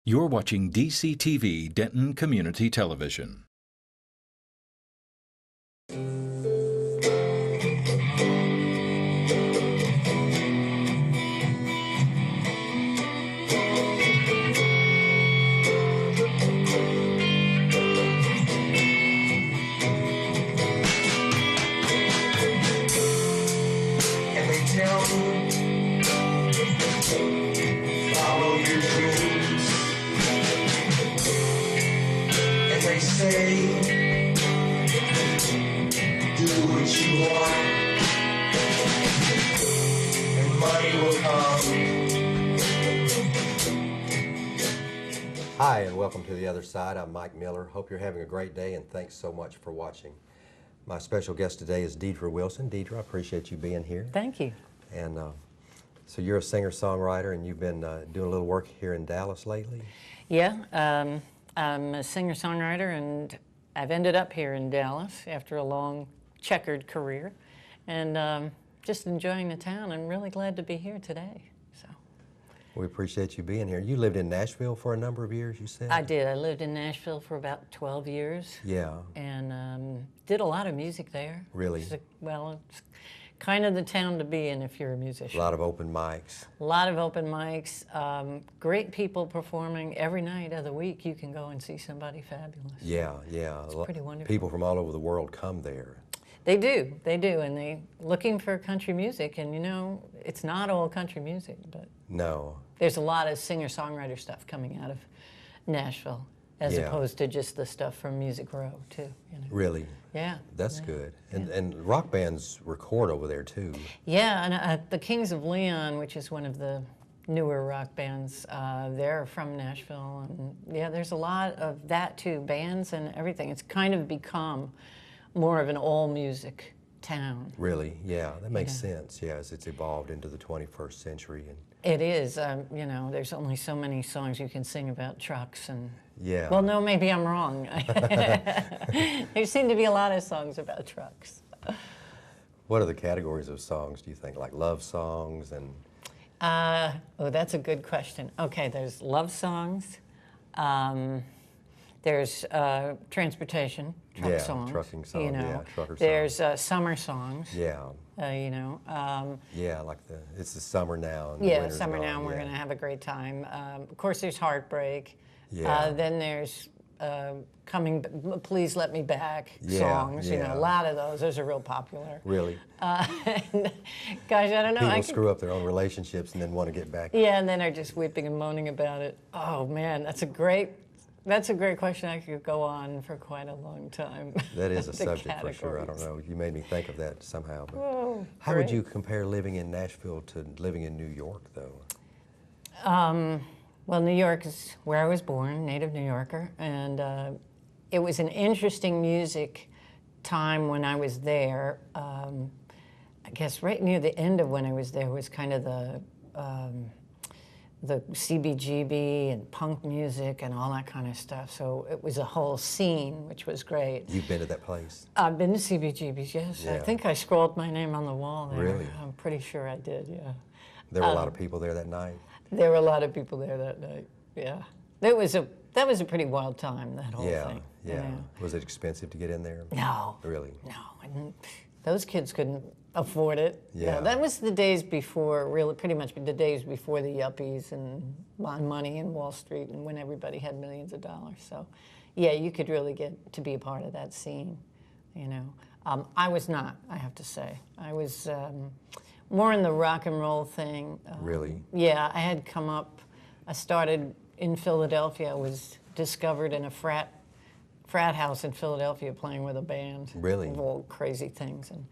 You're watching DCTV Denton Community Television. Follow your dreams, and they say, do what you want, and money will come. Hi, and welcome to The Other Side. I'm Mike Miller. Hope you're having a great day, and thanks so much for watching. My special guest today is Deirdre Wilson. Deirdre, I appreciate you being here. Thank you. And so you're a singer-songwriter, and you've been doing a little work here in Dallas lately? Yeah, I'm a singer-songwriter, and I've ended up here in Dallas after a long checkered career, and just enjoying the town. I'm really glad to be here today. So We appreciate you being here. You lived in Nashville for a number of years, you said? I did. I lived in Nashville for about 12 years. Yeah. And did a lot of music there. Really? It's kind of the town to be in if you're a musician. A lot of open mics. A lot of open mics, great people performing every night of the week. You can go and see somebody fabulous. Yeah, yeah. It's pretty wonderful. People from all over the world come there. They do, and they looking for country music, and you know, it's not all country music, but No. there's a lot of singer-songwriter stuff coming out of Nashville, as Yeah. opposed to just the stuff from Music Row, too. You know? Really? Yeah. That's yeah. good. And rock bands record over there, too. Yeah, and the Kings of Leon, which is one of the newer rock bands, they're from Nashville, and yeah, there's a lot of that too, bands and everything. It's kind of become more of an all-music town. Really? Yeah, that makes sense. Yeah, as it's evolved into the 21st century. And It is. You know, there's only so many songs you can sing about trucks and. yeah. Well, no, maybe I'm wrong. There seem to be a lot of songs about trucks. What are the categories of songs, do you think? Like love songs and... Oh, that's a good question. Okay, there's love songs. There's transportation, truck songs. Trucking songs, you know. yeah, trucker songs. There's summer songs. Yeah. You know. Yeah, like it's the summer now. And the Yeah, winter's summer gone, now, and we're yeah. going to have a great time. Of course, there's heartbreak. Yeah. Then there's Please Let Me Back Yeah, songs. You know, yeah. a lot of those. Those are real popular. Really? And, gosh, I don't know. People screw up their own relationships and then want to get back. Yeah, and then are just weeping and moaning about it. Oh man, that's a great question. I could go on for quite a long time. That is a The subject for sure. I don't categories. know. You made me think of that somehow. But Oh, how would great. you compare living in Nashville to living in New York, though? Well, New York is where I was born, native New Yorker, and it was an interesting music time when I was there. I guess right near the end of when I was there was kind of the CBGB and punk music and all that kind of stuff. So it was a whole scene, which was great. You've been to that place? I've been to CBGBs, yes. I Yeah. think I scrawled my name on the wall there. Really? I'm pretty sure I did, yeah. There were a lot of people there that night? There were a lot of people there that night, yeah. That was a pretty wild time, that whole Yeah, thing. you yeah. know. Was it expensive to get in there? No. Really? No, those kids couldn't afford it. Yeah. No, that was the days before, really, pretty much the days before the yuppies and money in Wall Street and when everybody had millions of dollars. So, yeah, you could really get to be a part of that scene, you know. I was not, I have to say. I was more in the rock and roll thing. Really? Yeah, I had come up, I started in Philadelphia. I was discovered in a frat house in Philadelphia playing with a band. Really? Of all crazy things. And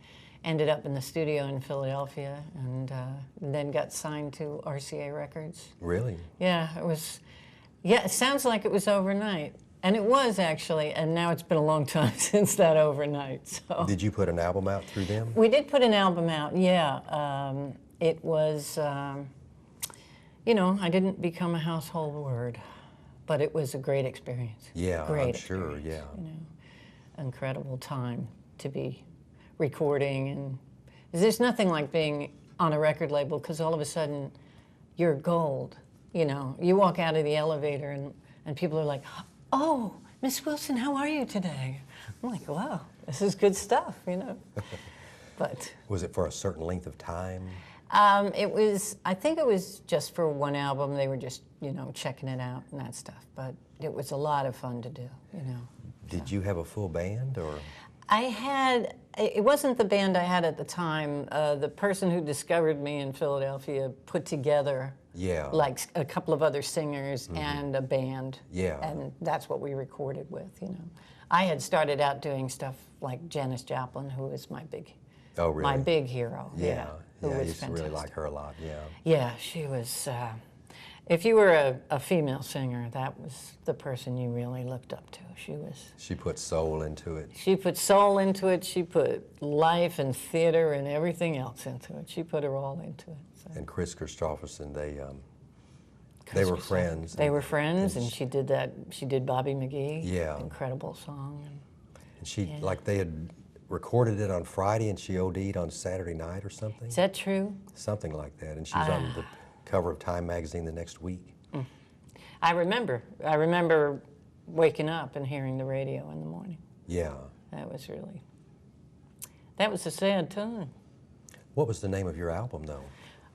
ended up in the studio in Philadelphia and then got signed to RCA Records. Really? Yeah, it sounds like it was overnight. And it was actually, and now it's been a long time since that overnight. So Did you put an album out through them? we did put an album out, yeah. It was, you know, I didn't become a household word, but it was a great experience. Yeah, Great I'm sure, experience, yeah. You know, incredible time to be recording, and there's nothing like being on a record label because all of a sudden you're gold. You know, you walk out of the elevator and people are like, "Oh, Miss Wilson, how are you today?" I'm like, "Wow, this is good stuff," you know. But Was it for a certain length of time? it was, I think it was just for one album. They were just, you know, checking it out and that stuff. But it was a lot of fun to do, you know. Did you have a full band, or? I had, it wasn't the band I had at the time. The person who discovered me in Philadelphia put together like a couple of other singers and a band. Yeah. And that's what we recorded with, you know. I had started out doing stuff like Janis Joplin, who was my big, Oh, really? my big hero. Yeah, who I was used to really like her a lot, yeah. Yeah, she was, if you were a female singer, that was the person you really looked up to. She put soul into it. She put soul into it, she put life and theater and everything else into it. She put her all into it. So. And Chris Christopherson, they were friends. They were friends, and she did that, she did Bobby McGee. Yeah. Incredible song. And she, like they had recorded it on Friday and she OD'd on Saturday night or something? Is that true? Something like that. And she was on the cover of Time magazine the next week. I remember waking up and hearing the radio in the morning. Yeah. That was a sad time. What was the name of your album, though?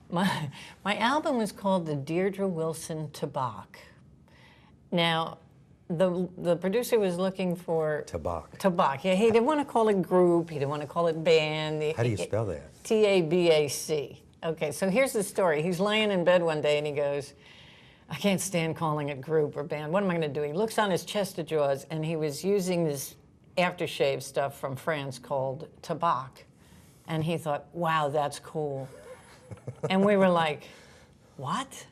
My album was called the Deirdre Wilson Tabak. Now, the producer was looking for... Tabak. Tabak, yeah. He didn't want to call it group. He didn't want to call it band. How do you spell that? T-A-B-A-C. Okay, so here's the story. He's laying in bed one day and he goes, "I can't stand calling it group or band. What am I going to do?" He looks on his chest of drawers and he was using this aftershave stuff from France called Tabak. And he thought, "Wow, that's cool." And we were like, "What?"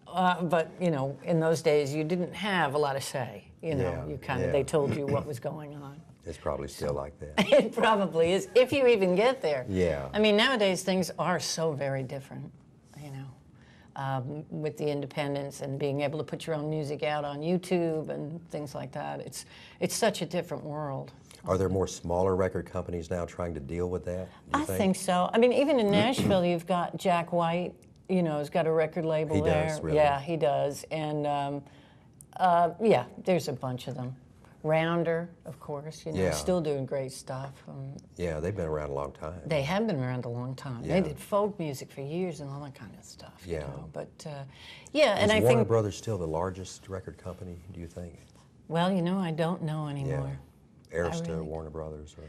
But, you know, in those days, you didn't have a lot of say. You know, Yeah, you kind of, yeah. they told you what was going on. It's probably still like that. It probably is, if you even get there. Yeah. I mean, nowadays, things are so very different, you know, with the independence and being able to put your own music out on YouTube and things like that. It's such a different world. Are there more smaller record companies now trying to deal with that, you I think so. I mean, even in Nashville, you've got Jack White, you know, has got a record label He there. does, really? Yeah, he does. And yeah, there's a bunch of them. Rounder, of course, you know, Yeah. still doing great stuff. Yeah, they've been around a long time. They have been around a long time. Yeah. They did folk music for years and all that kind of stuff. Yeah. You know? But yeah, Is and I Warner think, Brothers still the largest record company, do you think? well, you know, I don't know anymore. Arista, really- Warner Brothers, or?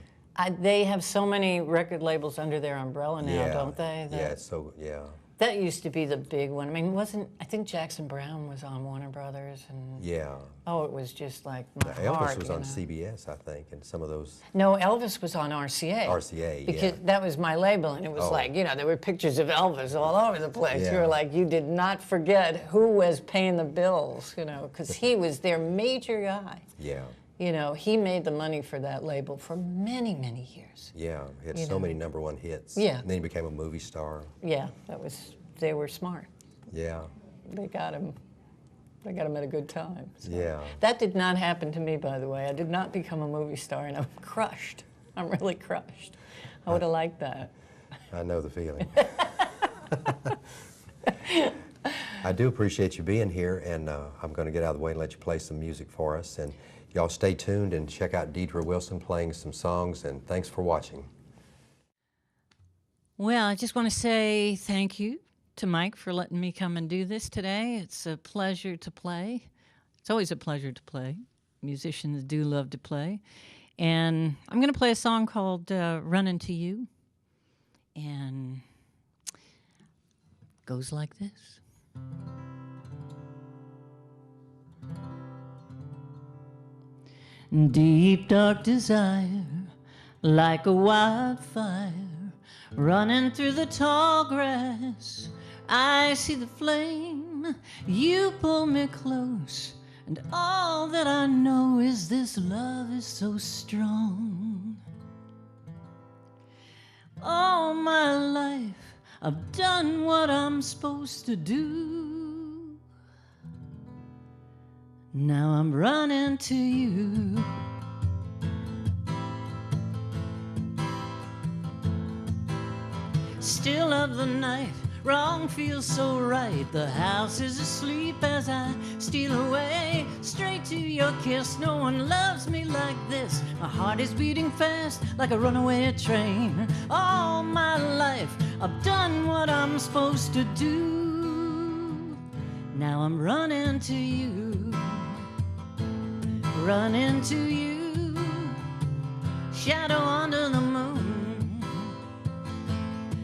They have so many record labels under their umbrella now, Yeah. don't they? Yeah, it's so, yeah. That used to be the big one. I mean, I think Jackson Browne was on Warner Brothers, and Yeah. oh, it was just like my Elvis heart, was you on know. CBS, I think, and some of those. No, Elvis was on RCA. RCA, Because yeah. that was my label, and it was Oh. like, you know, there were pictures of Elvis all over the place. You Yeah. were like, you did not forget who was paying the bills, you know, because he was their major guy. Yeah. You know, he made the money for that label for many, many years. Yeah, he had You so know. many #1 hits. Yeah. And then he became a movie star. Yeah, they were smart. Yeah. They got him at a good time. So. Yeah. That did not happen to me, by the way. I did not become a movie star, and I'm crushed. I'm really crushed. I would have liked that. I know the feeling. I do appreciate you being here, and I'm going to get out of the way and let you play some music for us. And y'all stay tuned and check out Deirdre Wilson playing some songs, and thanks for watching. Well, I just want to say thank you to Mike for letting me come and do this today. It's a pleasure to play. It's always a pleasure to play. Musicians do love to play. And I'm going to play a song called Running to You. And it goes like this. Deep dark desire, like a wildfire, running through the tall grass. I see the flame, you pull me close, and all that I know is this love is so strong. All my life I've done what I'm supposed to do. Now I'm running to you. Still of the night, Wrong feels so right. The house is asleep as I steal away straight to your kiss. No one loves me like this. My heart is beating fast like a runaway train. All my life I've done what I'm supposed to do. Now I'm running to you, running to you, shadow under the moon,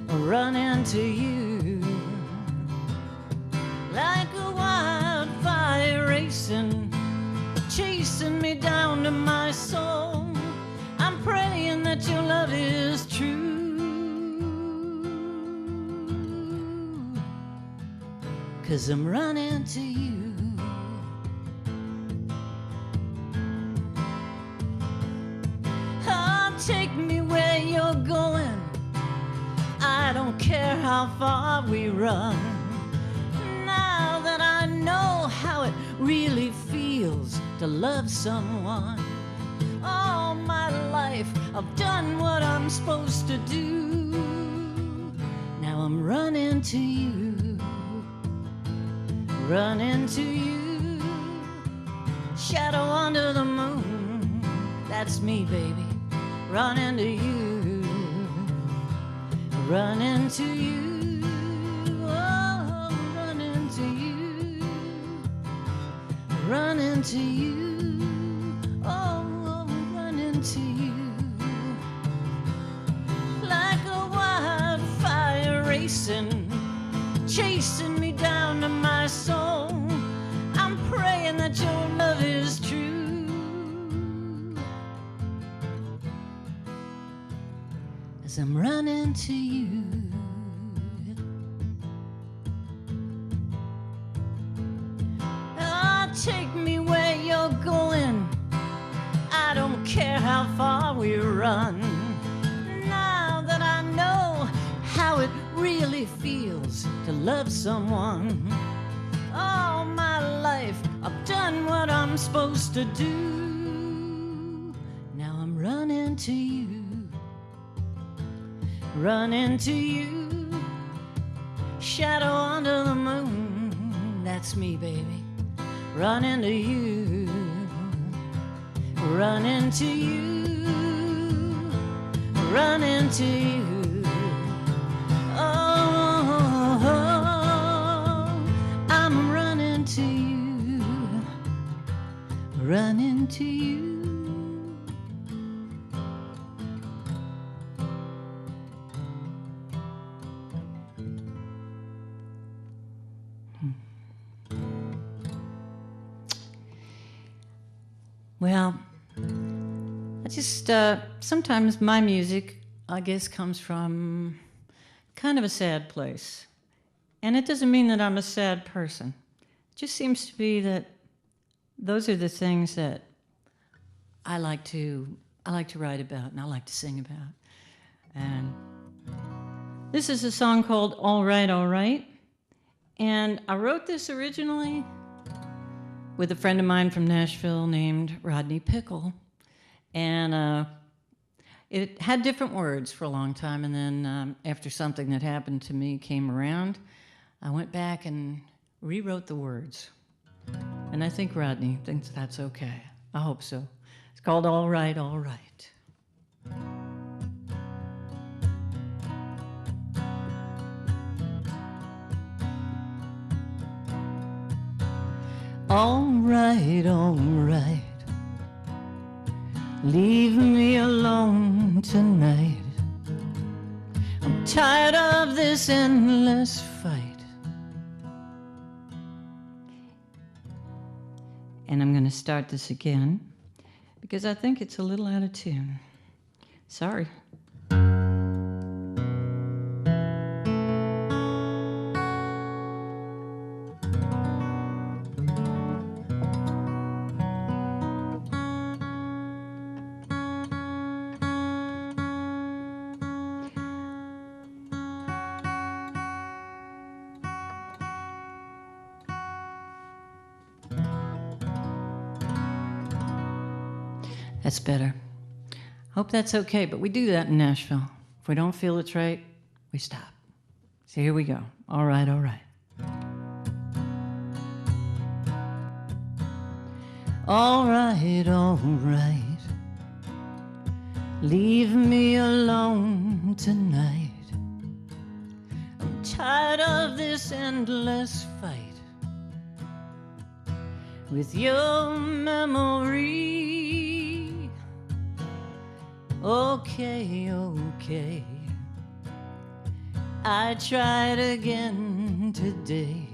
running to you, like a wildfire racing, chasing me down to my soul. I'm praying that your love is true, 'cause I'm running to you. Oh, take me where you're going. I don't care how far we run. Now that I know how it really feels to love someone. All my life I've done what I'm supposed to do. Now I'm running to you, running to you, shadow under the moon. That's me, baby, running to you, running to you, oh, running to you, running to you, oh, running to you, like a wildfire racing, chasing me down to my soul. I'm praying that your love is true, as I'm running to you. Oh, take me where you're going. I don't care how far we run. Now that I know how it really feels to love someone. All my life I've done what I'm supposed to do. Now I'm running to you, running to you, shadow under the moon. That's me, baby, running to you, running to you, running to you. Oh, I'm running to you, running to you. Well, I just, sometimes my music, I guess, comes from kind of a sad place. And it doesn't mean that I'm a sad person. It just seems to be that those are the things that I like to write about and I like to sing about. And this is a song called All Right, All Right. And I wrote this originally with a friend of mine from Nashville named Rodney Pickle. And it had different words for a long time, and then after something that happened to me came around, I went back and rewrote the words. And I think Rodney thinks that's okay. I hope so. It's called All Right, All Right. All right, all right. Leave me alone tonight. I'm tired of this endless fight. And I'm going to start this again because I think it's a little out of tune. Sorry. That's better. Hope that's okay, but we do that in Nashville. If we don't feel it's right, we stop. So here we go. All right, all right. All right, all right. Leave me alone tonight. I'm tired of this endless fight with your memory. Okay, okay. I tried again today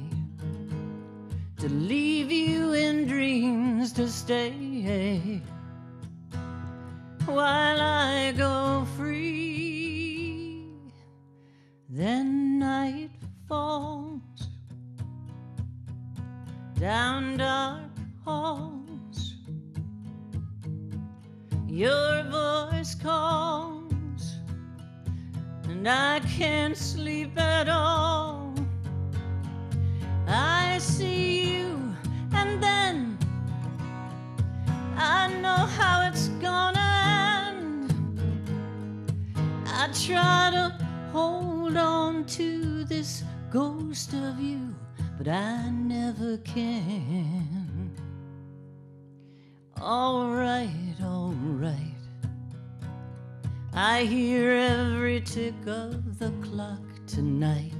to leave you in dreams to stay while I go free. Then night falls down dark halls. Your voice calls, and I can't sleep at all. I see you, and then I know how it's gonna end. I try to hold on to this ghost of you, but I never can. All right, all right. I hear every tick of the clock tonight.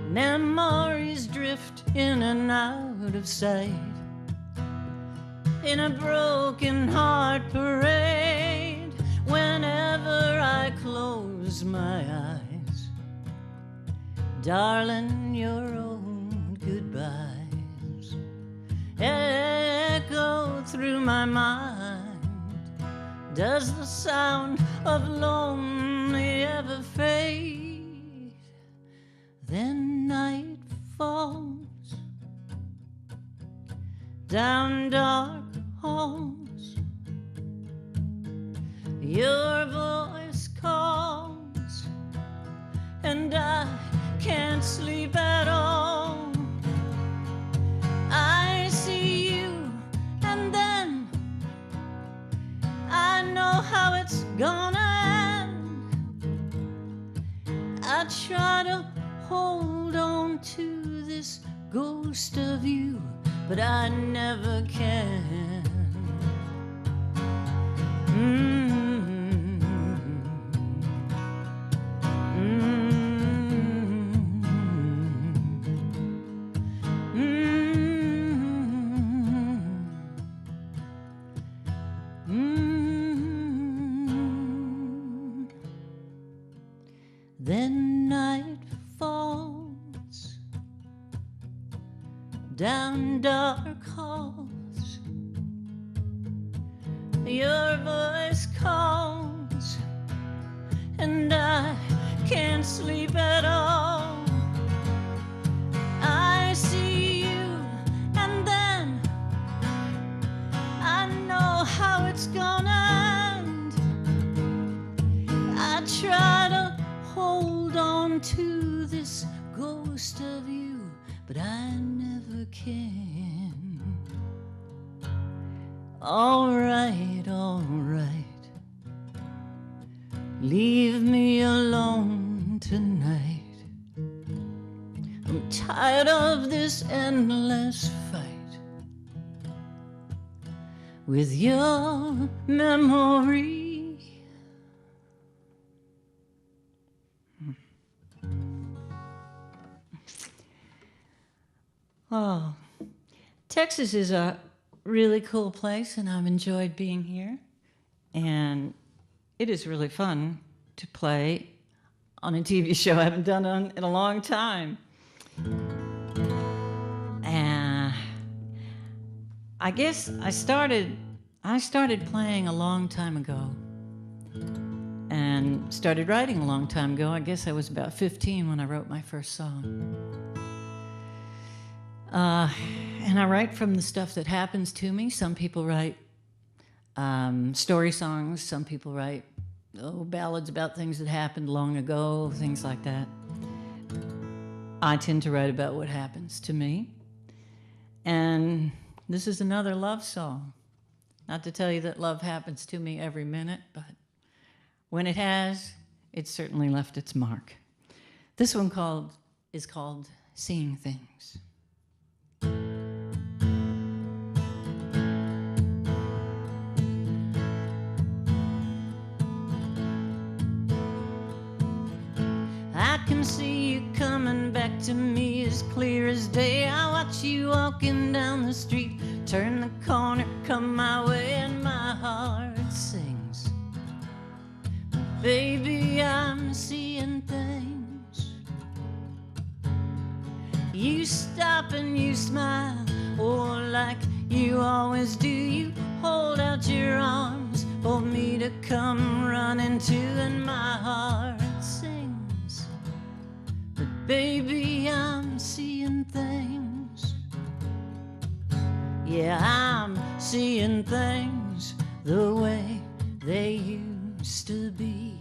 Memories drift in and out of sight in a broken heart parade. Whenever I close my eyes, darling, your old goodbyes echo through my mind. Does the sound of lonely ever fade? Then night falls down dark halls. Your voice calls, and I can't sleep at all. I see you, and then I know how it's gonna end. I try to hold on to this ghost of you, but I never can. Then night falls down dark halls. Your voice calls, and I can't sleep at all. I see you, and then I know how it's gonna end. I try to hold on to this ghost of you, but I never can. All right, all right. Leave me alone tonight. I'm tired of this endless fight with your memory. Oh, Texas is a really cool place, and I've enjoyed being here. And it is really fun to play on a TV show I haven't done in a long time. And I guess I started playing a long time ago, and started writing a long time ago. I guess I was about 15 when I wrote my first song. And I write from the stuff that happens to me. Some people write story songs. Some people write ballads about things that happened long ago, things like that. I tend to write about what happens to me. And this is another love song. Not to tell you that love happens to me every minute, but when it has, it's certainly left its mark. This one called is called Seeing Things. I can see you coming back to me as clear as day. I watch you walking down the street, turn the corner, come my way, and my heart sings. Baby, I'm seeing things. You stop and you smile, oh, like you always do. You hold out your arms for me to come running to, and my heart sings. But baby, I'm seeing things. Yeah, I'm seeing things the way they used to be.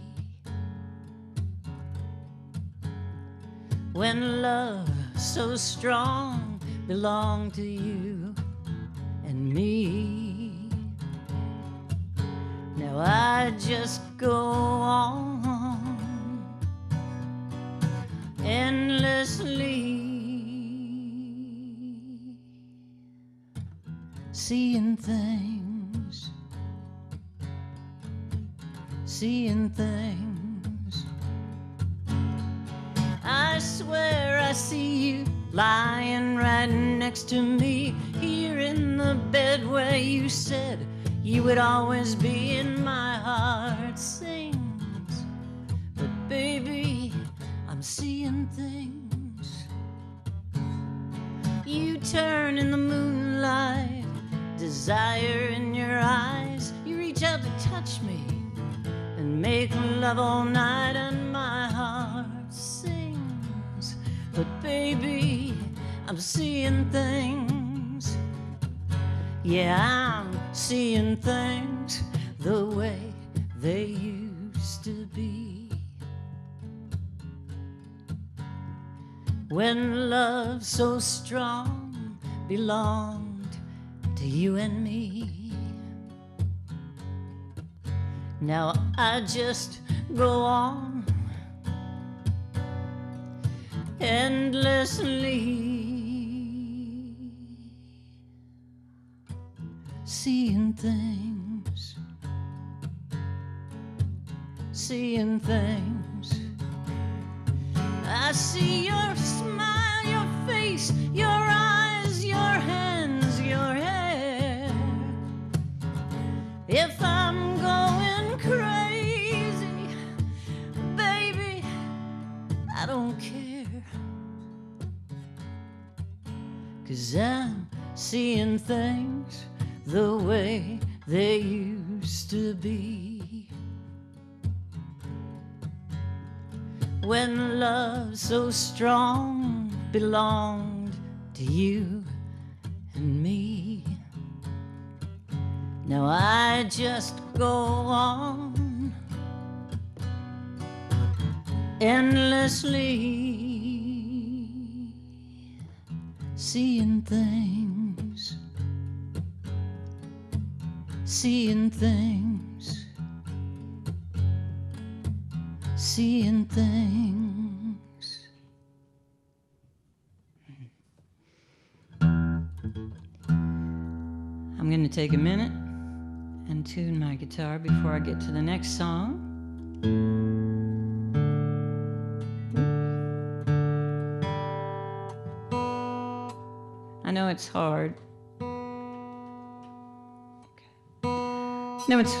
When love so strong belonged to you and me. Now I just go on endlessly, seeing things, seeing things. I swear I see you lying right next to me, here in the bed where you said you would always be, and my heart sings. But baby, I'm seeing things. You turn in the moonlight, desire in your eyes. You reach out to touch me and make love all night, and my heart sings. But baby, I'm seeing things. Yeah, I'm seeing things the way they used to be. When love so strong belonged to you and me. Now I just go on endlessly, seeing things, seeing things. I see your smile, your face, your eyes, your hands, your hair. If I'm going crazy, baby, I don't care. 'Cause I'm seeing things the way they used to be. When love so strong belonged to you and me. Now I just go on endlessly, seeing things, seeing things, seeing things. I'm going to take a minute and tune my guitar before I get to the next song. I know it's hard. No, it's...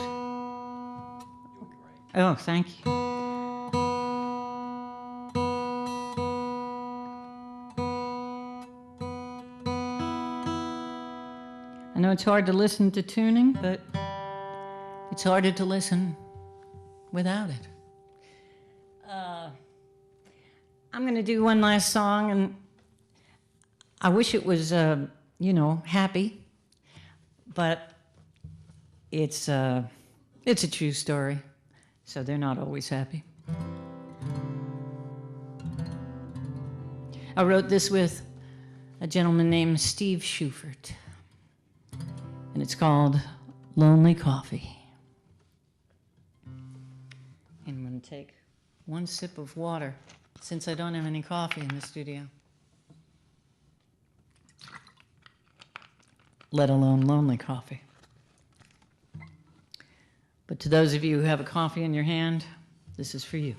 Oh, thank you. I know it's hard to listen to tuning, but it's harder to listen without it. I'm going to do one last song, and I wish it was, happy, but it's a true story, so they're not always happy. I wrote this with a gentleman named Steve Schufert, and it's called Lonely Coffee. And I'm going to take one sip of water. since I don't have any coffee in the studio. Let alone lonely coffee. But to those of you who have a coffee in your hand, this is for you.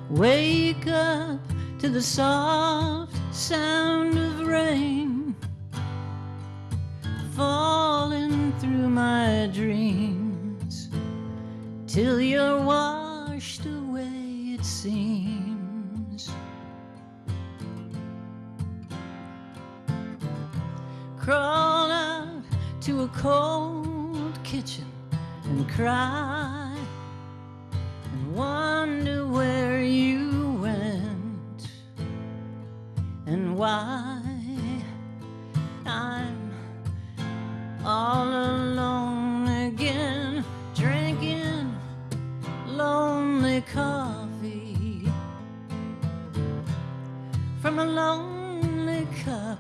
Wake up to the soft sound of rain falling through my dreams till you're washed away, it seems. Crawl out to a cold kitchen and cry and wonder where you went and why I'm all alone again, drinking lonely coffee from a lonely cup,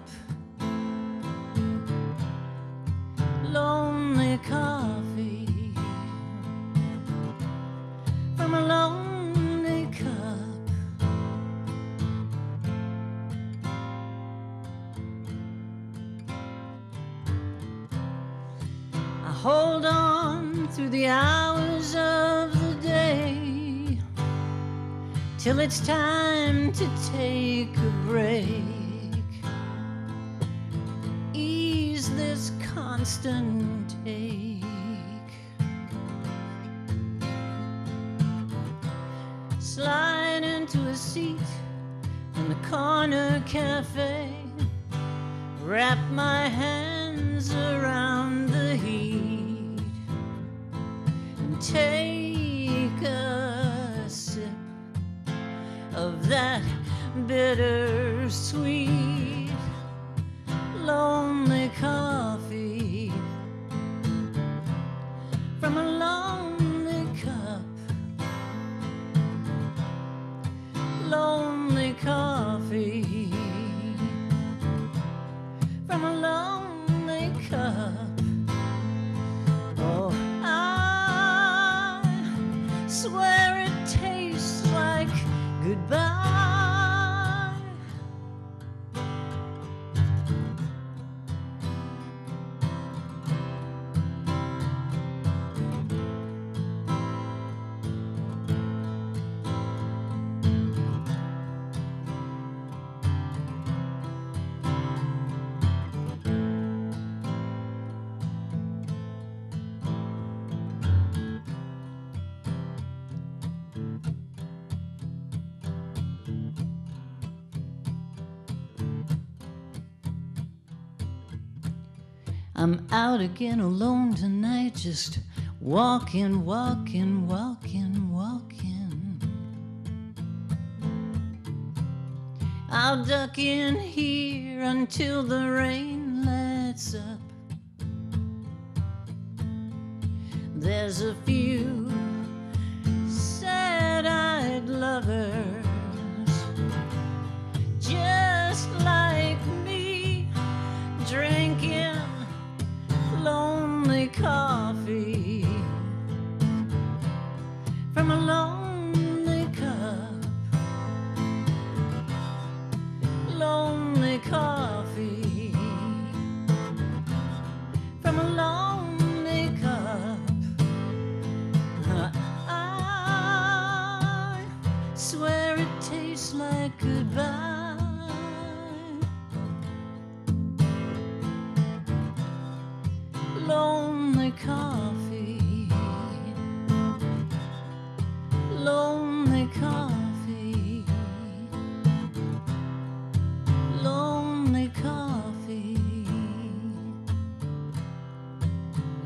lonely coffee from a lonely cup. I hold on through the hours of the day till it's time to take a break. Ease this constant ache. Slide into a seat in the corner cafe, wrap my hands around the heat and take a sip of that bittersweet lonely coffee from a lonely cup, lonely coffee from a lonely cup. Oh, I swear it tastes like goodbye. I'm out again alone tonight, just walking, walking, walking, walking. I'll duck in here until the rain lets up. There's a few sad-eyed lovers just like me, drinking lonely coffee from a lonely cup, lonely coffee from a lonely cup. I swear it tastes like goodbye. Lonely coffee, lonely coffee, lonely coffee,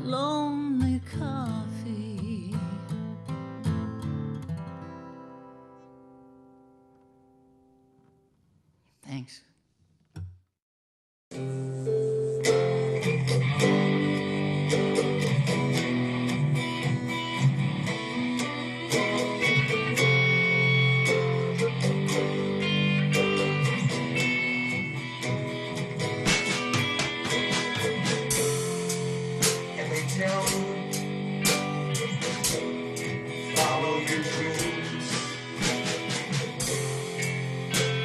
lonely coffee. Thanks. tell me, follow your dreams.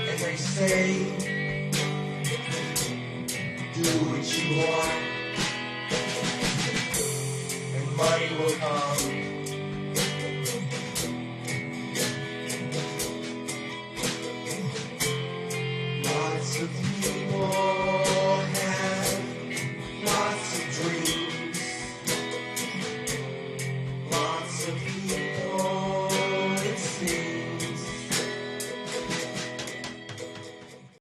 And they say, do what you want, and money will come.